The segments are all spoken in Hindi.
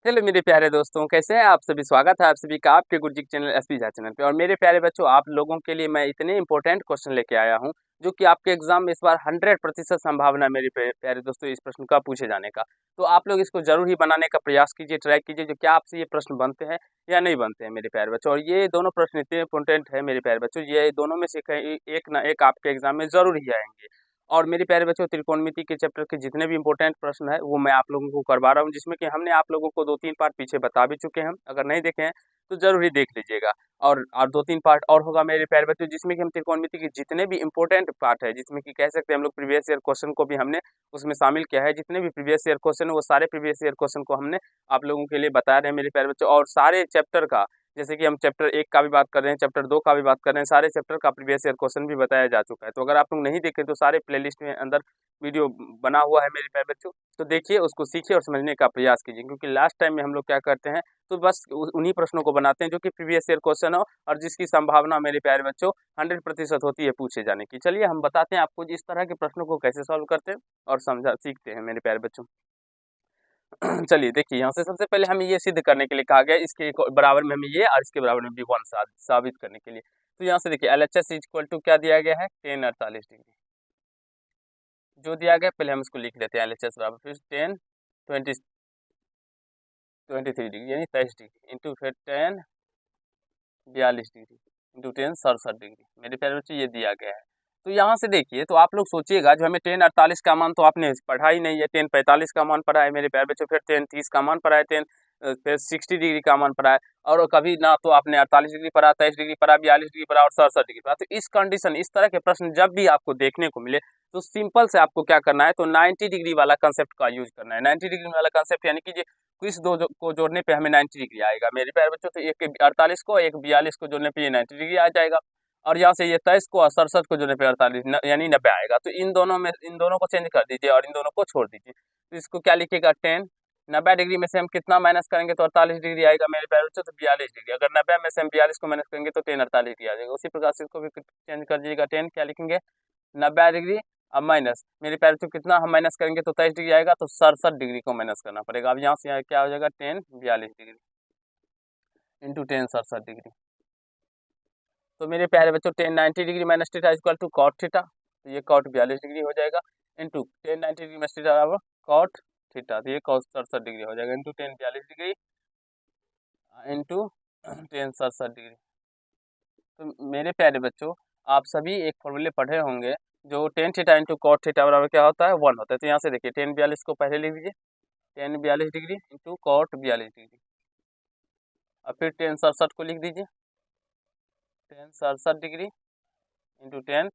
हेलो मेरे प्यारे दोस्तों, कैसे हैं आप सभी। स्वागत है आप सभी का आपके गुरुजी के चैनल एसपी झा चैनल पे। और मेरे प्यारे बच्चों, आप लोगों के लिए मैं इतने इंपॉर्टेंट क्वेश्चन लेके आया हूं जो कि आपके एग्जाम में इस बार 100% संभावना है मेरे प्यारे दोस्तों इस प्रश्न का पूछे जाने का। तो आप लोग इसको जरूर ही बनाने का प्रयास कीजिए, ट्राई कीजिए जो क्या आपसे ये प्रश्न बनते हैं या नहीं बनते हैं मेरे प्यारे बच्चों। और ये दोनों प्रश्न इतने इंपॉर्टेंट है मेरे प्यारे बच्चों, ये दोनों में से एक ना एक आपके एग्जाम में जरूर ही आएंगे। और मेरे प्यारे बच्चों, त्रिकोणमिति के चैप्टर के जितने भी इंपॉर्टेंट प्रश्न है वो मैं आप लोगों को करवा रहा हूँ, जिसमें कि हमने आप लोगों को 2-3 पार्ट पीछे बता भी चुके हैं। अगर नहीं देखे हैं तो जरूर ही देख लीजिएगा। और 2-3 पार्ट और होगा मेरे प्यारे बच्चों, जिसमें कि हम त्रिकोणमिति के जितने भी इंपॉर्टेंट पार्ट है, जिसमें कि कह सकते हैं हम लोग प्रीवियस ईयर क्वेश्चन को भी हमने उसमें शामिल किया है। जितने भी प्रीवियस ईयर क्वेश्चन है वो सारे प्रीवियस ईयर क्वेश्चन को हमने आप लोगों के लिए बता रहे हैं मेरे प्यारे बच्चों। और सारे चैप्टर का, जैसे कि हम चैप्टर 1 का भी बात कर रहे हैं, चैप्टर 2 का भी बात कर रहे हैं, सारे चैप्टर का प्रीवियस ईयर क्वेश्चन भी बताया जा चुका है। तो अगर आप लोग नहीं देखे तो सारे प्लेलिस्ट में अंदर वीडियो बना हुआ है मेरे प्यारे बच्चों। तो देखिए, उसको सीखिए और समझने का प्रयास कीजिए, क्योंकि लास्ट टाइम में हम लोग क्या करते हैं तो बस उन्हीं प्रश्नों को बनाते हैं जो कि प्रीवियस ईयर क्वेश्चन हो और जिसकी संभावना मेरे प्यारे बच्चों 100% होती है पूछे जाने की। चलिए हम बताते हैं आपको इस तरह के प्रश्नों को कैसे सॉल्व करते हैं और समझा सीखते हैं मेरे प्यारे बच्चों। चलिए देखिए, यहाँ से सबसे पहले हमें ये सिद्ध करने के लिए कहा गया, इसके बराबर में हमें ये और इसके बराबर में भी 1 साबित करने के लिए। तो यहाँ से देखिए, LHS इक्वल टू क्या दिया गया है, 1048 डिग्री जो दिया गया। पहले हम इसको लिख लेते हैं, LHS बराबर फिर 10 23 डिग्री यानी 23 डिग्री इंटू फिर 10 42 डिग्री इंटू 10 67 डिग्री मेरे प्यारे बच्चे ये दिया गया है। तो यहाँ से देखिए, तो आप लोग सोचिएगा जो हमें 10 48 का मान तो आपने पढ़ा ही नहीं है, 10 45 का मान पढ़ा है मेरे प्यारे बच्चों, फिर 10 30 का मान पढ़ा है, फिर 60 डिग्री का मान पढ़ा है। और कभी ना तो आपने 48 डिग्री पढ़ा, 23 डिग्री पढ़ा, 42 डिग्री पढ़ा और 67 डिग्री पढ़ा। तो इस कंडीशन, इस तरह के प्रश्न जब भी आपको देखने को मिले तो सिंपल से आपको क्या करना है, तो 90 डिग्री वाला कंसेप्ट का यूज करना है। 90 डिग्री वाला कंसेप्ट यानी कि इस दो को जोड़ने पे हमें 90 डिग्री आएगा मेरे प्यारे बच्चों। तो एक 48 को एक 42 को जोड़ने पे ये 90 डिग्री आ जाएगा। और यहाँ से ये 23 को और 67 को जोड़ने पे 48 यानी 90 आएगा। तो इन दोनों को चेंज कर दीजिए और इन दोनों को छोड़ दीजिए। तो इसको क्या लिखिएगा, 90 डिग्री में से हम कितना माइनस करेंगे तो 48 डिग्री आएगा मेरे प्यारे बच्चों, तो 42 डिग्री। अगर 90 में से हम 42 को माइनस करेंगे तो 10 48 डिग्री आ जाएगा। उसी प्रकार से इसको भी चेंज कर दीजिएगा, 10 क्या लिखेंगे, 90 डिग्री अब माइनस मेरे प्यारे बच्चों कितना हम माइनस करेंगे तो 23 डिग्री आएगा, तो 67 डिग्री को माइनस करना पड़ेगा। अब यहाँ से यहाँ क्या हो जाएगा, 10 42 डिग्री इंटू 10 67 डिग्री। तो मेरे प्यारे बच्चों 10 90 degree minus theta equal to cot theta, तो ये कॉट 42 डिग्री हो जाएगा इंटू 10 90 डिग्री माइनस थीटा बराबर कॉट थीटा, तो ये कॉट 67 डिग्री हो जाएगा इंटू 10 42 डिग्री इंटू 10 67 डिग्री। तो मेरे प्यारे बच्चों, आप सभी एक फॉर्मूले पढ़े होंगे जो 10 थीटा इंटू कॉट थीटा बराबर क्या होता है, 1 होता है। तो यहाँ से देखिए 10 42 को पहले लिख दीजिए, 10 42 डिग्री इंटू कॉट 42 डिग्री, और फिर 10 67 को लिख दीजिए, 10 67 डिग्री इंटू 10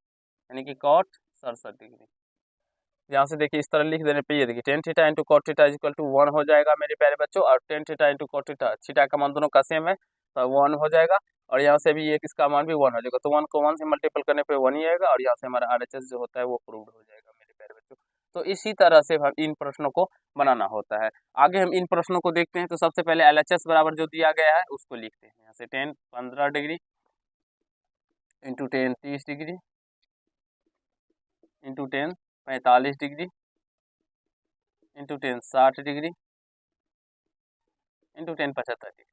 यानी कि कॉट 67 डिग्री। यहाँ से देखिए इस तरह लिख देने पे ये देखिए 10 theta into cot theta equal to 1 हो जाएगा मेरे प्यारे बच्चों। और 10 theta into cot theta, theta का मान दोनों का सेम है तो 1 हो जाएगा। और यहाँ से भी ये इसका मान भी 1 हो जाएगा, तो 1 को 1 से मल्टीपल करने पे 1 ही आएगा। और यहाँ से हमारा RHS जो होता है वो प्रूव्ड हो जाएगा मेरे प्यारे बच्चों। तो इसी तरह से हम इन प्रश्नों को बनाना होता है। आगे हम इन प्रश्नों को देखते हैं। तो सबसे पहले LHS बराबर जो दिया गया है उसको लिखते हैं। यहाँ से 10 15 degree into 10 30 degree into 10 45 degree into 10 60 degree into 10 75 degree.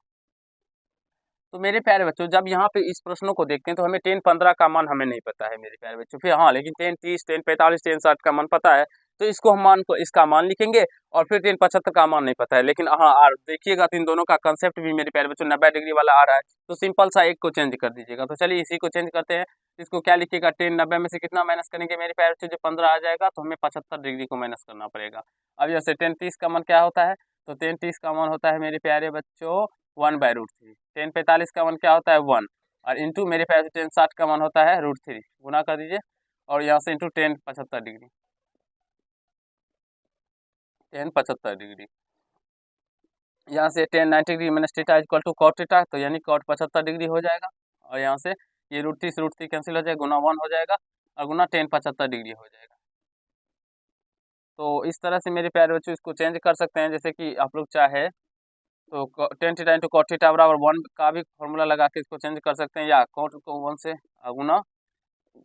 तो मेरे प्यारे बच्चों, जब यहाँ पे इस प्रश्नों को देखते हैं तो हमें 10 15 का मान हमें नहीं पता है मेरे प्यारे बच्चों। फिर हाँ, लेकिन 10 30 10 45 10 60 का मान पता है, तो इसको हम मान को इसका मान लिखेंगे। और फिर 10 75 का मान नहीं पता है, लेकिन हाँ और देखिएगा तो इन दोनों का कंसेप्ट भी मेरे प्यारे बच्चों 90 डिग्री वाला आ रहा है। तो सिंपल सा एक को चेंज कर दीजिएगा। तो चलिए इसी को चेंज करते हैं। इसको क्या लिखिएगा, 10 90 में से कितना माइनस करेंगे मेरे प्यारे बच्चों, जो 15 आ जाएगा तो हमें 75 डिग्री को माइनस करना पड़ेगा। अब जैसे 10 30 का मान क्या होता है, तो 10 30 का मान होता है मेरे प्यारे बच्चों 1/√3। 10 45 का मान क्या होता है 1, और इंटू मेरे पास 10 60 का मान होता है √3, गुना कर दीजिए। और यहाँ से इंटू 10 75 डिग्री, 10 75 डिग्री। यहाँ से 10 90 degree minus theta equal to cot theta, तो यानी कॉट 75 डिग्री हो जाएगा। और यहाँ से ये √3 से √3 कैंसिल हो जाएगा, गुना 1 हो जाएगा और गुना 10 75 डिग्री हो जाएगा। तो इस तरह से मेरे प्यारे बच्चों इसको चेंज कर सकते हैं, जैसे कि आप लोग चाहे तो 10 थीटा इंटू कॉट थीटा बराबर 1 का भी फॉर्मूला लगा के इसको चेंज कर सकते हैं, या कॉट को 1 से गुना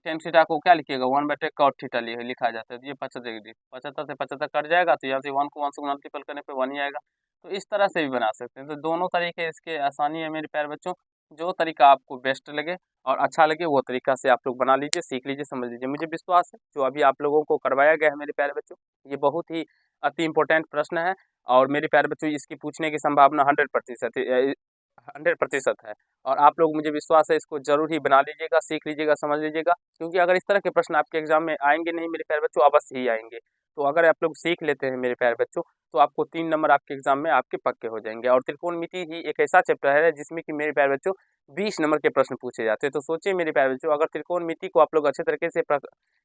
10 थीटा को क्या लिखिएगा 1/टेक कॉट थीटा लिखा जाता है। तो ये 75 डिग्री, 75 से 75 कट जाएगा, तो यहाँ से 1 को 1 से मल्टीपल करने पे 1 ही आएगा। तो इस तरह से भी बना सकते हैं। तो दोनों तरीके इसके आसानी है मेरे प्यारे बच्चों, जो तरीका आपको बेस्ट लगे और अच्छा लगे वो तरीका से आप लोग बना लीजिए, सीख लीजिए, समझ लीजिए। मुझे विश्वास है जो अभी आप लोगों को करवाया गया है मेरे प्यारे बच्चों, ये बहुत ही अति इम्पोर्टेंट प्रश्न है और मेरे प्यारे बच्चों इसकी पूछने की संभावना 100% है। और आप लोग, मुझे विश्वास है, इसको ज़रूर ही बना लीजिएगा, सीख लीजिएगा, समझ लीजिएगा, क्योंकि अगर इस तरह के प्रश्न आपके एग्ज़ाम में आएँगे नहीं मेरे प्यारे बच्चों, अवश्य ही आएँगे। तो अगर आप लोग सीख लेते हैं मेरे प्यारे बच्चों, तो आपको 3 नंबर आपके एग्ज़ाम में आपके पक्के हो जाएँगे। और त्रिकोणमिति ही एक ऐसा चैप्टर है जिसमें कि मेरे प्यारे बच्चों 20 नंबर के प्रश्न पूछे जाते हैं। तो सोचिए मेरे प्यारे बच्चों, अगर त्रिकोणमिति को आप लोग अच्छे तरीके से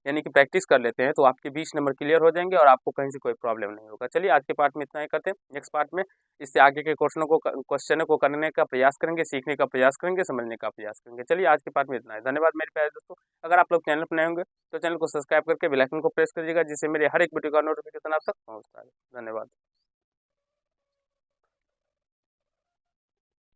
यानी कि प्रैक्टिस कर लेते हैं, तो आपके 20 नंबर क्लियर हो जाएँगे और आपको कहीं से कोई प्रॉब्लम नहीं होगा। चलिए आज के पार्ट में इतना ही करते हैं। नेक्स्ट पार्ट में इससे आगे के क्वेश्चनों को करने का प्रयास करेंगे, सीखने का प्रयास करेंगे, समझने का प्रयास करेंगे। चलिए आज के पार्ट में इतना ही। धन्यवाद मेरे प्यारे दोस्तों। अगर आप लोग चैनल पर नए होंगे तो चैनल को सब्सक्राइब करके बेल आइकन को प्रेस कर दीजिएगा, जिससे मेरे हर एक वीडियो का नोटिफिकेशन आप तक पहुँचता है। धन्यवाद।